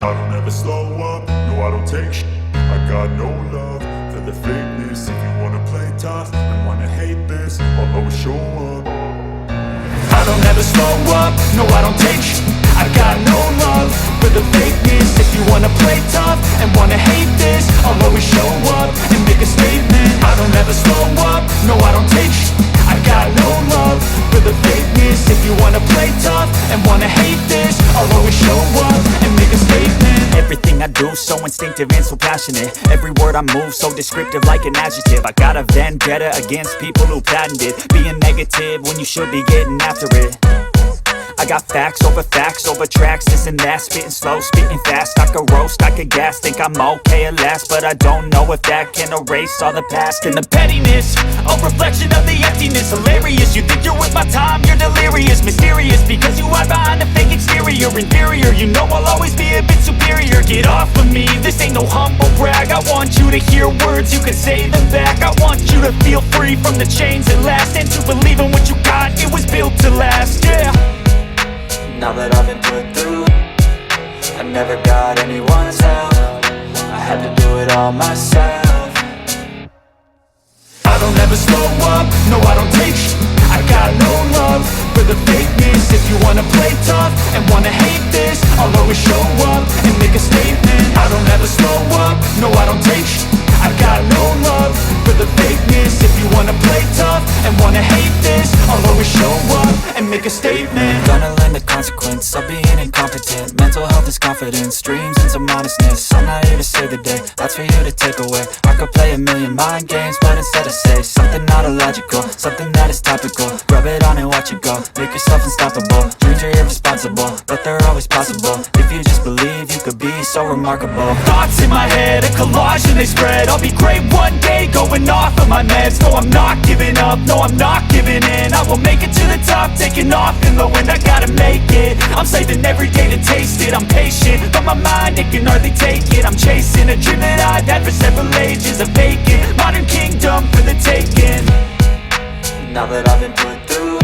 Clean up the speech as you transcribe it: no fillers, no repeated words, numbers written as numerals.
I don't ever slow up, no I don't take shit. I got no love for the fakeness. If you wanna play tough and wanna hate this, I'll always show up. I don't ever slow up, no I don't take shit. I got no love for the fakeness. If you wanna play tough and wanna hate this, I'll always show up and make a statement. I don't ever slow up, no I don't take shit. I got no love for the fakeness. If you wanna play tough and wanna hate this, I'll always show up and make a statement. Everything I do so instinctive and so passionate. Every word I move so descriptive like an adjective. I got a vendetta against people who patented being negative when you should be getting after it. I got facts over tracks, this and that. Spitting slow, spitting fast. I could roast, I could gas. Think I'm okay at last, but I don't know if that can erase all the past. And the pettiness, a reflection of the emptiness. Hilarious, you think you're with my time, you're delirious. Mysterious, because you hide behind a fake exterior. Inferior, you know I'll always be a bit superior. Get off of me, this ain't no humble brag. I want you to hear words, you can say them back. I want you to feel free from the chains that last, and to believe in what you got, it was built to last, yeah. Now that I've been put through, I never got anyone's help. I had to do it all myself. I don't ever slow up, no I don't take shit. I got no love for the fakeness. If you wanna play tough and wanna hate this, I'll always show up and make a statement. I don't ever slow up, no I don't take shit. I got no love for the fakeness. If you wanna play tough and wanna hate this, I'll always show up and make a statement. Gonna learn the consequence of being incompetent. Mental health is confidence, dreams and some honestness. I'm not here to save the day, that's for you to take away. I could play a million mind games, but instead I say something not illogical, something that is topical. Rub it on and watch it go, make yourself unstoppable. Dreams are irresponsible, but they're always possible. If you just believe, you could be so remarkable. Thoughts in my head, a collage and they spread. I'll be great one day, going off of my meds. No, I'm not giving up, no, I'm not giving in. I will make it to the top, taking off in the wind. I gotta make it, I'm saving every day to taste it. I'm patient, but my mind, it can hardly take it. I'm chasing a dream that I've had for several ages. A vacant, modern kingdom for the taking. Now that I've been put through,